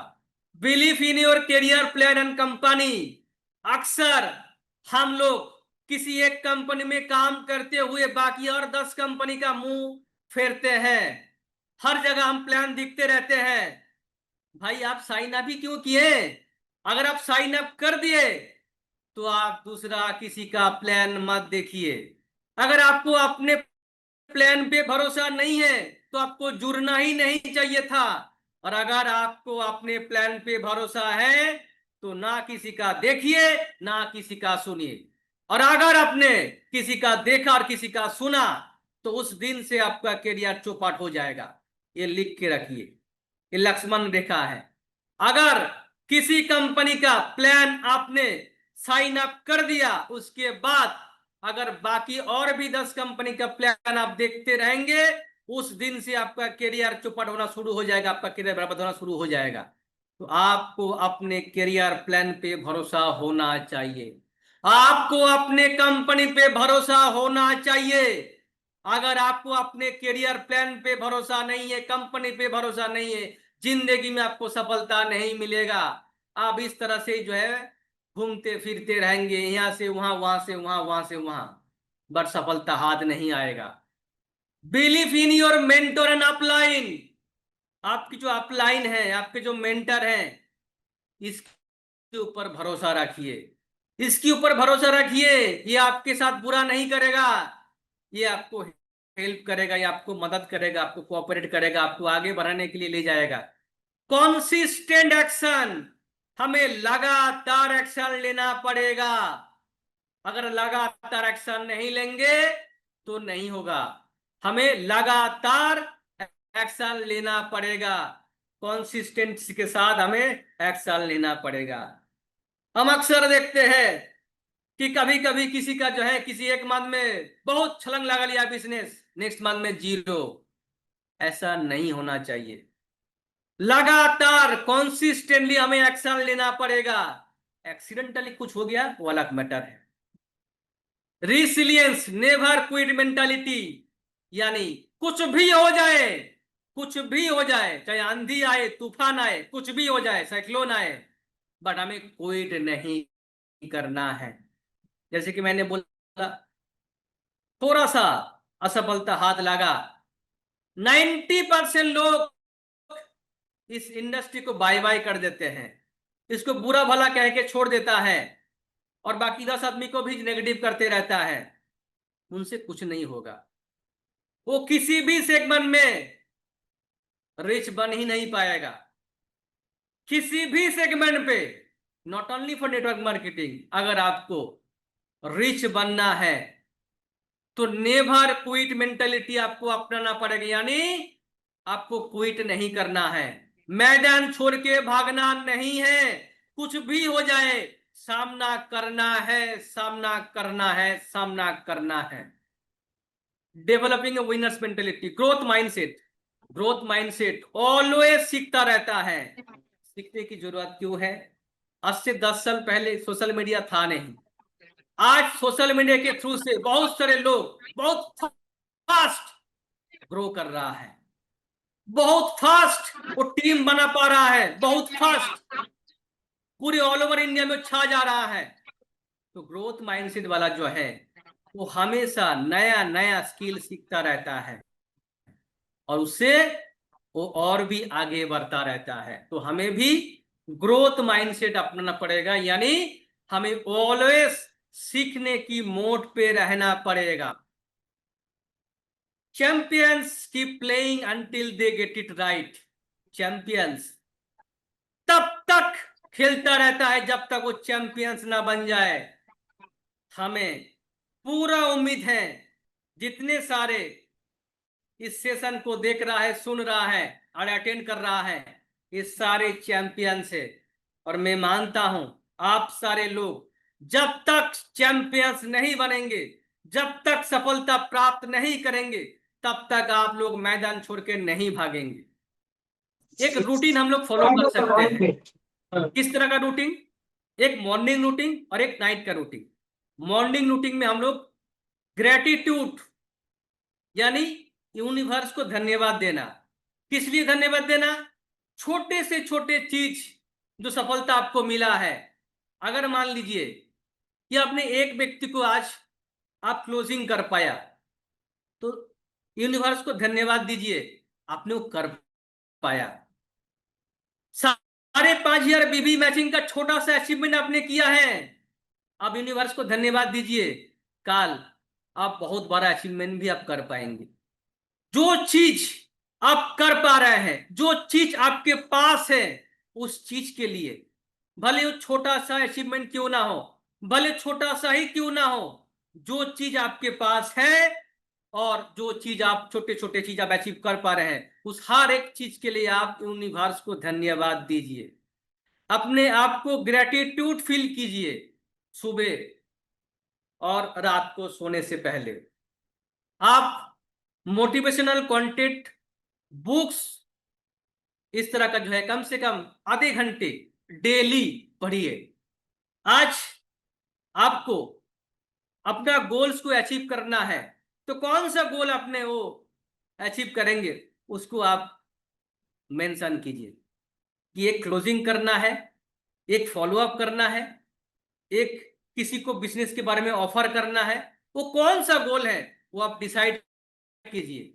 Believe in your career plan and company. अक्सर हम लोग किसी एक कंपनी में काम करते हुए बाकी और 10 कंपनी का मुंह फेरते हैं। हर जगह हम प्लान दिखते रहते हैं। भाई आप साइन अप ही क्यों किए? अगर आप साइन अप कर दिए तो आप दूसरा किसी का प्लान मत देखिए। अगर आपको अपने प्लान पे भरोसा नहीं है तो आपको जुड़ना ही नहीं चाहिए था। और अगर आपको अपने प्लान पे भरोसा है तो ना किसी का देखिए, ना किसी का सुनिए। और अगर आपने किसी का देखा और किसी का सुना तो उस दिन से आपका करियर चौपट हो जाएगा। ये लिख के रखिए, ये लक्ष्मण रेखा है। अगर किसी कंपनी का प्लान आपने साइन अप कर दिया, उसके बाद अगर बाकी और भी 10 कंपनी का प्लान आप देखते रहेंगे, उस दिन से आपका करियर चौपट होना शुरू हो जाएगा, आपका करियर बर्बाद होना शुरू हो जाएगा। तो आपको अपने करियर प्लान पे भरोसा होना चाहिए, आपको अपने कंपनी पे भरोसा होना चाहिए। अगर आपको अपने करियर प्लान पे भरोसा नहीं है, कंपनी पे भरोसा नहीं है, जिंदगी में आपको सफलता नहीं मिलेगा। आप इस तरह से जो है घूमते फिरते रहेंगे, यहां से वहां, वहां से वहां, वहां से वहां, बट सफलता हाथ नहीं आएगा। Believe in your mentor and upline. आपकी जो अपलाइन है, आपके जो मेंटर हैं, इसके ऊपर भरोसा रखिए। इसके ऊपर भरोसा रखिए, ये आपके साथ बुरा नहीं करेगा, ये आपको हेल्प करेगा, ये आपको मदद करेगा, आपको कोऑपरेट करेगा, आपको आगे बढ़ाने के लिए ले जाएगा। कॉन्सिस्टेंट एक्शन, हमें लगातार एक्शन लेना पड़ेगा। अगर लगातार एक्शन नहीं लेंगे तो नहीं होगा। हमें लगातार एक्शन लेना पड़ेगा, कॉन्सिस्टेंसी के साथ हमें एक्शन लेना पड़ेगा। हम अक्सर देखते हैं कि कभी कभी किसी का जो है किसी एक मंथ में बहुत छलंग लगा लिया बिजनेस, नेक्स्ट मंथ में जीरो। ऐसा नहीं होना चाहिए। लगातार कॉन्सिस्टेंटली हमें एक्शन लेना पड़ेगा। एक्सीडेंटली कुछ हो गया वो अलग मैटर है। रिसिलियंस, नेवर क्विट मेंटालिटी, यानी कुछ भी हो जाए, कुछ भी हो जाए, चाहे आंधी आए, तूफान आए, कुछ भी हो जाए, साइक्लोन आए, बट हमें क्विट नहीं करना है। जैसे कि मैंने बोला, थोड़ा सा असफलता हाथ लगा, 90% लोग इस इंडस्ट्री को बाय बाय कर देते हैं, इसको बुरा भला कह के छोड़ देता है, और बाकी 10 आदमी को भी नेगेटिव करते रहता है। उनसे कुछ नहीं होगा, वो किसी भी सेगमेंट में रिच बन ही नहीं पाएगा। किसी भी सेगमेंट पे, not only for network marketing, अगर आपको रिच बनना है तो नेवर क्विट मेंटेलिटी आपको अपनाना पड़ेगा, यानी आपको क्विट नहीं करना है, मैदान छोड़ के भागना नहीं है। कुछ भी हो जाए, सामना करना है, सामना करना है, सामना करना है। Developing winners mentality, growth mindset, growth mindset always सीखता रहता है। सीखने की जरूरत क्यों है? आज से 10 साल पहले सोशल मीडिया था नहीं, आज सोशल मीडिया के थ्रू से बहुत सारे लोग बहुत फास्ट ग्रो कर रहा है, बहुत फास्ट वो टीम बना पा रहा है, बहुत फास्ट पूरे ऑल ओवर इंडिया में छा जा रहा है। तो ग्रोथ माइंडसेट वाला जो है वो हमेशा नया नया स्किल सीखता रहता है, और उससे वो और भी आगे बढ़ता रहता है। तो हमें भी ग्रोथ माइंडसेट अपनाना पड़ेगा, यानी हमें ऑलवेज सीखने की मोड पे रहना पड़ेगा। Champions keep playing until they get it right. Champions तब तक खेलता रहता है जब तक वो चैंपियंस ना बन जाए। हमें पूरा उम्मीद है, जितने सारे इस सेशन को देख रहा है, सुन रहा है और अटेंड कर रहा है, ये सारे चैंपियंस है। और मैं मानता हूं आप सारे लोग जब तक चैंपियंस नहीं बनेंगे, जब तक सफलता प्राप्त नहीं करेंगे, तब तक आप लोग मैदान छोड़ के नहीं भागेंगे। एक रूटीन हम लोग फॉलो कर सकते हैं। किस तरह का रूटीन? एक मॉर्निंग रूटीन और एक नाइट का रूटीन। मॉर्निंग रूटीन में हम लोग ग्रेटिट्यूड, यानी यूनिवर्स को धन्यवाद देना। किस लिए धन्यवाद देना? छोटे से छोटे चीज जो सफलता आपको मिला है। अगर मान लीजिए कि आपने एक व्यक्ति को आज आप क्लोजिंग कर पाया, तो यूनिवर्स को धन्यवाद दीजिए, आपने वो कर पाया। साढ़े 5,000 बीबी मैचिंग का छोटा सा अचीवमेंट आपने किया है, आप यूनिवर्स को धन्यवाद दीजिए, कल आप बहुत बड़ा अचीवमेंट भी आप कर पाएंगे। जो चीज आप कर पा रहे हैं, जो चीज आपके पास है, उस चीज के लिए भले वो छोटा सा अचीवमेंट क्यों ना हो, भले छोटा सा ही क्यों ना हो, जो चीज आपके पास है और जो चीज आप छोटे छोटे चीज आप अचीव कर पा रहे हैं, उस हर एक चीज के लिए आप यूनिवर्स को धन्यवाद दीजिए। अपने आप को ग्रेटिट्यूड फील कीजिए सुबह और रात को सोने से पहले। आप मोटिवेशनल कंटेंट, बुक्स, इस तरह का जो है कम से कम आधे घंटे डेली पढ़िए। आज आपको अपना गोल्स को अचीव करना है, तो कौन सा गोल अपने वो अचीव करेंगे उसको आप मेंशन कीजिए कि एक क्लोजिंग करना है, एक फॉलोअप करना है, एक किसी को बिजनेस के बारे में ऑफर करना है। वो कौन सा गोल है वो आप डिसाइड कीजिए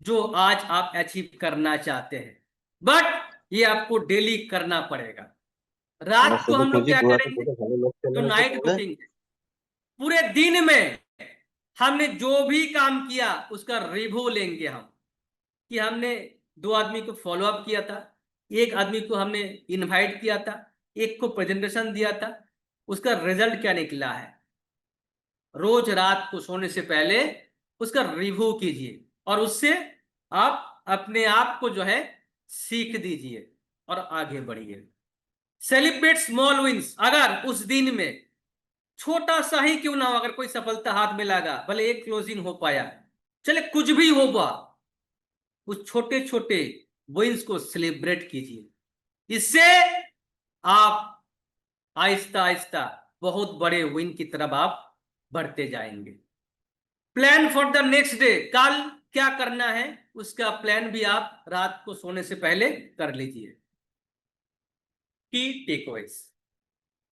जो आज आप अचीव करना चाहते हैं, बट ये आपको डेली करना पड़ेगा। रात को हम लोग क्या करेंगे, जो नाइट कुकिंग है, पूरे दिन में हमने जो भी काम किया उसका रिव्यू लेंगे हम, कि हमने 2 आदमी को फॉलो अप किया था, 1 आदमी को हमने इनवाइट किया था, एक को प्रेजेंटेशन दिया था, उसका रिजल्ट क्या निकला है। रोज रात को सोने से पहले उसका रिव्यू कीजिए और उससे आप अपने आप को जो है सीख दीजिए और आगे बढ़िए। Celebrate small wins. अगर उस दिन में छोटा सा ही क्यों ना हो, अगर कोई सफलता हाथ में लगा, भले एक क्लोजिंग हो पाया, चले कुछ भी होगा, उस छोटे छोटे विंस को सेलिब्रेट कीजिए। इससे आप आहिस्ता आहिस्ता बहुत बड़े विन की तरफ आप बढ़ते जाएंगे। Plan for the next day. कल क्या करना है उसका प्लान भी आप रात को सोने से पहले कर लीजिए। की टेकअवेज।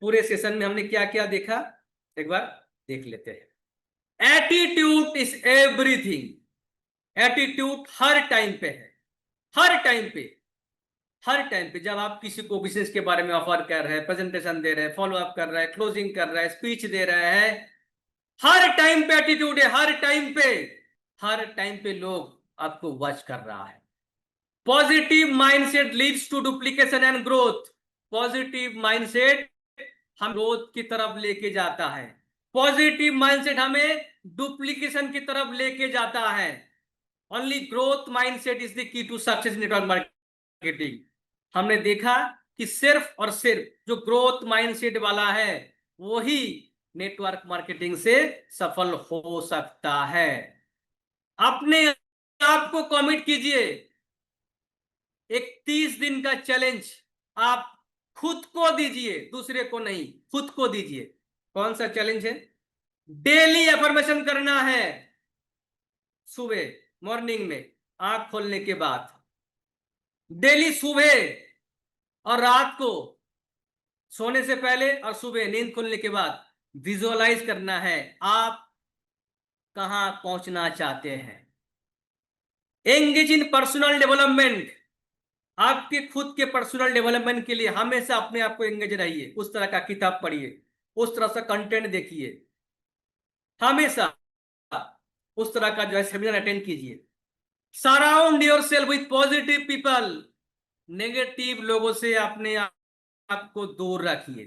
पूरे सेशन में हमने क्या क्या देखा, एक बार देख लेते हैं। Attitude is everything. Attitude her time पे है, हर टाइम पे, हर टाइम पे। जब आप किसी को बिजनेस के बारे में ऑफर कर रहे हैं, प्रेजेंटेशन दे रहे हैं, फॉलो अप कर रहे हैं, क्लोजिंग कर रहे हैं, स्पीच दे रहे हैं, हर टाइम पे एटीट्यूड है, हर टाइम पे, हर टाइम पे लोग आपको वॉच कर रहा है। Positive mindset leads to duplication and growth. Positive mindset हम ग्रोथ की तरफ लेके जाता है, पॉजिटिव माइंडसेट हमें डुप्लीकेशन की तरफ लेके जाता है। Only growth mindset is the key to success network marketing. हमने देखा कि सिर्फ और सिर्फ जो ग्रोथ माइंडसेट वाला है वही नेटवर्क मार्केटिंग से सफल हो सकता है। अपने आप को कमिट कीजिए, एक 30 दिन का चैलेंज आप खुद को दीजिए, दूसरे को नहीं, खुद को दीजिए। कौन सा चैलेंज है? डेली अफर्मेशन करना है। सुबह मॉर्निंग में आंख खोलने के बाद, डेली सुबह और रात को सोने से पहले और सुबह नींद खुलने के बाद विजुअलाइज करना है आप कहां पहुंचना चाहते हैं। Engage in personal development. आपके खुद के पर्सनल डेवलपमेंट के लिए हमेशा अपने आप को एंगेज रहिए। उस तरह का किताब पढ़िए, उस तरह से कंटेंट देखिए, हमेशा उस तरह का जो है सेमिनार अटेंड कीजिए। Surround your self with positive people. Negative लोगों से अपने आप को दूर रखिए।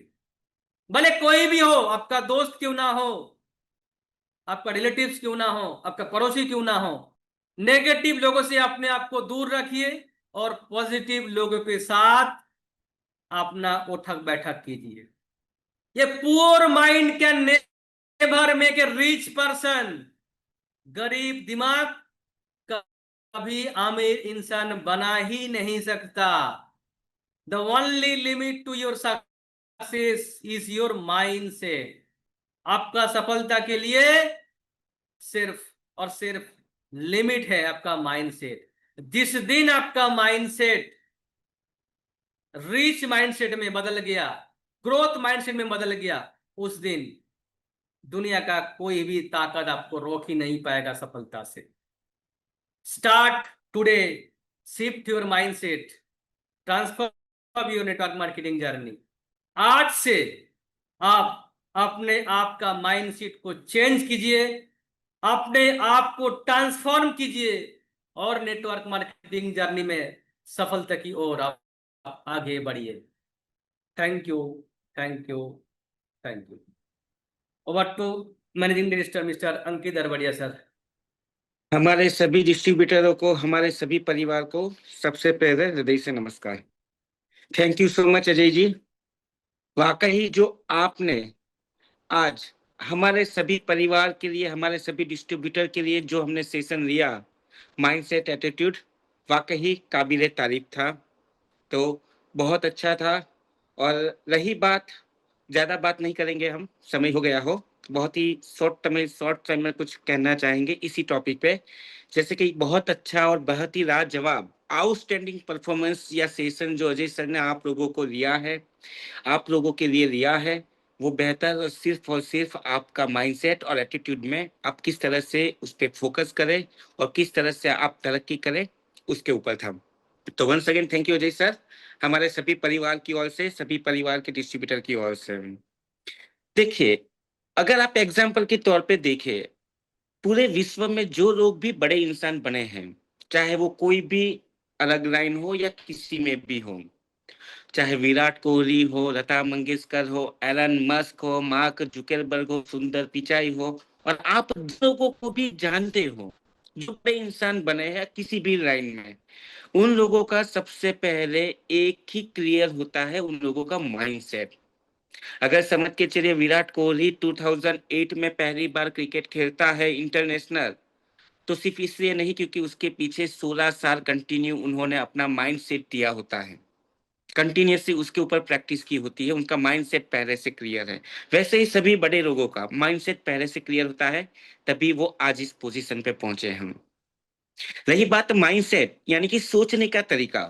भले कोई भी हो, आपका दोस्त क्यों ना हो, आपका रिलेटिव्स क्यों ना हो, आपका पड़ोसी क्यों ना हो, नेगेटिव लोगों से अपने आप को दूर रखिए और पॉजिटिव लोगों के साथ अपना उठक बैठक कीजिए। ये poor mind can never make a rich person. गरीब दिमाग कभी अमीर इंसान बना ही नहीं सकता। The only limit to your success is your mind set. आपका सफलता के लिए सिर्फ और सिर्फ लिमिट है आपका माइंडसेट। जिस दिन आपका माइंडसेट रिच माइंडसेट में बदल गया, ग्रोथ माइंडसेट में बदल गया, उस दिन दुनिया का कोई भी ताकत आपको रोक ही नहीं पाएगा सफलता से। Start today, shift your mindset, transform your network marketing journey. आज से आप अपने आप का माइंडसेट को चेंज कीजिए, अपने आप को ट्रांसफॉर्म कीजिए और नेटवर्क मार्केटिंग जर्नी में सफलता की ओर आप आगे बढ़िए। Thank you, thank you, thank you. Over to managing director mister Ankit Darbadia sir. हमारे सभी डिस्ट्रीब्यूटरों को, हमारे सभी परिवार को सबसे पहले हृदय से नमस्कार। Thank you so much Ajay ji. वाकई जो आपने आज हमारे सभी परिवार के लिए, हमारे सभी डिस्ट्रीब्यूटर के लिए जो हमने सेशन लिया, माइंडसेट एटीट्यूड, वाकई काबिले तारीफ था। तो बहुत अच्छा था। और रही बात, ज़्यादा बात नहीं करेंगे हम, समय हो गया हो, बहुत ही शॉर्ट टाइम में कुछ कहना चाहेंगे इसी टॉपिक पे। जैसे कि बहुत अच्छा और बहुत ही लाजवाब आउटस्टैंडिंग परफॉर्मेंस या सेशन जो अजय सर ने आप लोगों को लिया है, आप लोगों के लिए लिया है, वो बेहतर और सिर्फ आपका माइंडसेट और एटीट्यूड में आप किस तरह से उस पर फोकस करें और किस तरह से आप तरक्की करें उसके ऊपर था। तो once again thank you Ajay sir. हमारे सभी परिवार की ओर से, सभी परिवार के डिस्ट्रीब्यूटर की ओर से। देखिए, अगर आप एग्जाम्पल के तौर पे देखें, पूरे विश्व में जो लोग भी बड़े इंसान बने हैं, चाहे वो कोई भी अलग लाइन हो या किसी में भी हो, चाहे विराट कोहली हो, लता मंगेशकर हो, एलन मस्क हो, मार्क जुकरबर्ग हो, सुंदर पिचाई हो, और आप जिन लोगों को भी जानते हो जो बड़े इंसान बने हैं किसी भी लाइन में, उन लोगों का सबसे पहले एक ही क्लियर होता है, उन लोगों का माइंडसेट। अगर समझ के चलिए, विराट कोहली 2008 में पहली बार क्रिकेट खेलता है इंटरनेशनल, तो सिर्फ इसलिए नहीं क्योंकि उसके पीछे 16 साल कंटिन्यू उन्होंने अपना माइंड सेट दिया होता है, कंटिन्यूसली उसके ऊपर प्रैक्टिस की होती है, उनका माइंडसेट पहले से क्लियर है। वैसे ही सभी बड़े लोगों का माइंडसेट पहले से क्लियर होता है, तभी वो आज इस पोजीशन पे पहुंचे हम। रही बात माइंडसेट यानी कि सोचने का तरीका,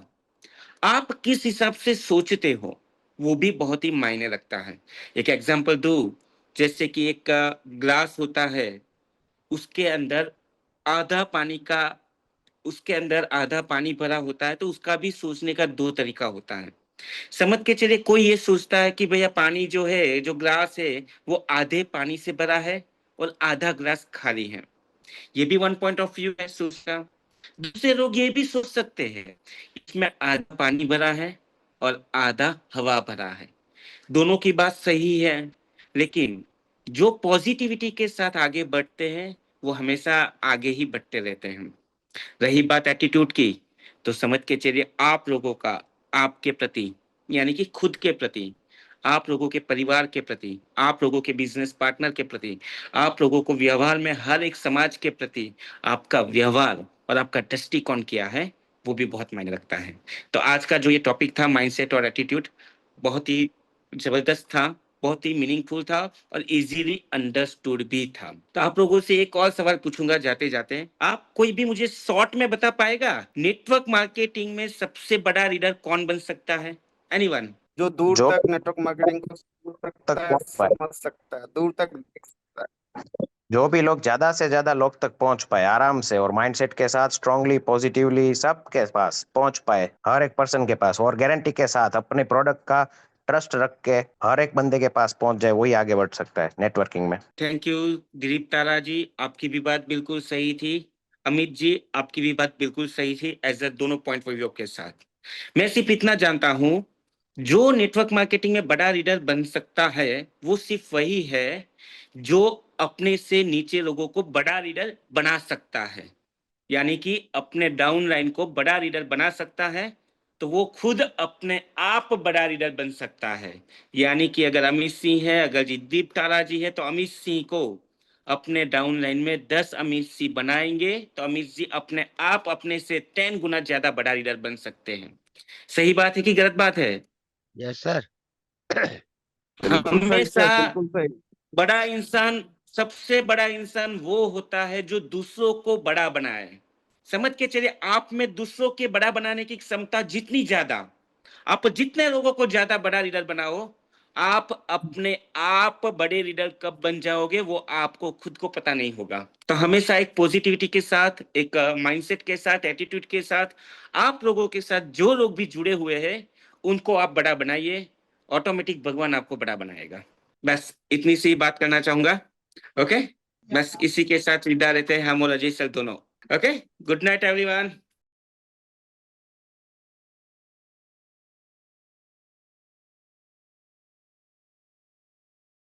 आप किस हिसाब से सोचते हो वो भी बहुत ही मायने रखता है। एक एग्जांपल दूं, जैसे कि एक ग्लास होता है, उसके अंदर आधा पानी का उसके अंदर आधा पानी भरा होता है, तो उसका भी सोचने का दो तरीका होता है। समझ के चलिए, कोई ये सोचता है कि भैया पानी जो है, जो ग्लास है, वो आधे पानी से भरा है और आधा ग्लास खाली है। ये भी वन पॉइंट ऑफ व्यू है सोचना। दूसरे लोग ये भी सोच सकते हैं, इसमें आधा पानी भरा है और आधा हवा भरा है। दोनों की बात सही है, लेकिन जो पॉजिटिविटी के साथ आगे बढ़ते हैं वो हमेशा आगे ही बढ़ते रहते हैं। रही बात एटीट्यूड की, तो समझ के चलिए, आप लोगों का आपके प्रति यानी कि खुद के प्रति, आप लोगों के परिवार के प्रति, आप लोगों के बिजनेस पार्टनर के प्रति, आप लोगों को व्यवहार में हर एक समाज के प्रति आपका व्यवहार और आपका दृष्टिकोण क्या है, वो भी बहुत मायने रखता है। तो आज का जो ये टॉपिक था माइंडसेट और एटीट्यूड, बहुत ही जबरदस्त था, बहुत ही मीनिंगफुल था और इजीली अंडरस्टूड भी था। तो आप लोगों से एक और सवाल पूछूंगा जाते जाते, आप कोई भी मुझे शॉर्ट में बता पाएगा, नेटवर्क मार्केटिंग में सबसे बड़ा रीडर कौन बन सकता है? एनीवन? जो दूर जो तक नेटवर्क मार्केटिंग को समझ तक सकता है, पहुंच पाए, समझ सकता है, दूर तक देख सकता है। जो भी लोग ज्यादा से ज्यादा लोग तक पहुंच पाए आराम से और माइंडसेट के साथ स्ट्रांगली पॉजिटिवली सबके पास पहुंच पाए, हर एक पर्सन के पास, और गारंटी के साथ अपने प्रोडक्ट का ट्रस्ट रख के हर एक बंदे के पास पहुंच जाए, वही आगे बढ़ सकता है नेटवर्किंग में। थैंक यू दिलीप तारा जी, आपकी भी बात बिल्कुल सही थी। अमित जी, आपकी भी बात बिल्कुल सही थी, एज अ दोनों पॉइंट ऑफ व्यू के साथ। मैं सिर्फ इतना जानता हूं, जो नेटवर्क मार्केटिंग में बड़ा रीडर बन सकता है वो सिर्फ वही है जो अपने से नीचे लोगों को बड़ा रीडर बना सकता है, यानी कि अपने डाउन लाइन को बड़ा रीडर बना सकता है, तो वो खुद अपने आप बड़ा रीडर बन सकता है। यानी कि अगर अमित सिंह है, अगर जगदीप तारा जी है, तो अमित सिंह को अपने डाउन लाइन में 10 अमित सिंह बनाएंगे तो अमित जी अपने आप अपने से 10 गुना ज्यादा बड़ा रीडर बन सकते हैं। सही बात है कि गलत बात है? Yes, sir. बिल्कुल सही हमेशा सर, बिल्कुल सही। बड़ा इंसान, सबसे बड़ा इंसान वो होता है जो दूसरों को बड़ा बनाए। समझ के चलिए, आप में दूसरों के बड़ा बनाने की क्षमता जितनी ज्यादा, आप जितने लोगों को ज्यादा बड़ा लीडर बनाओ, आप अपने आप बड़े लीडर कब बन जाओगे वो आपको खुद को पता नहीं होगा। तो हमेशा एक पॉजिटिविटी के साथ, एक माइंडसेट के साथ, एटीट्यूड के साथ, आप लोगों के साथ जो लोग भी जुड़े हुए हैं उनको आप बड़ा बनाइए, ऑटोमेटिक भगवान आपको बड़ा बनाएगा। बस इतनी सी बात करना चाहूंगा। ओके, बस इसी के साथ विदा लेते हैं हम और अजय सर दोनों। Okay, good night everyone.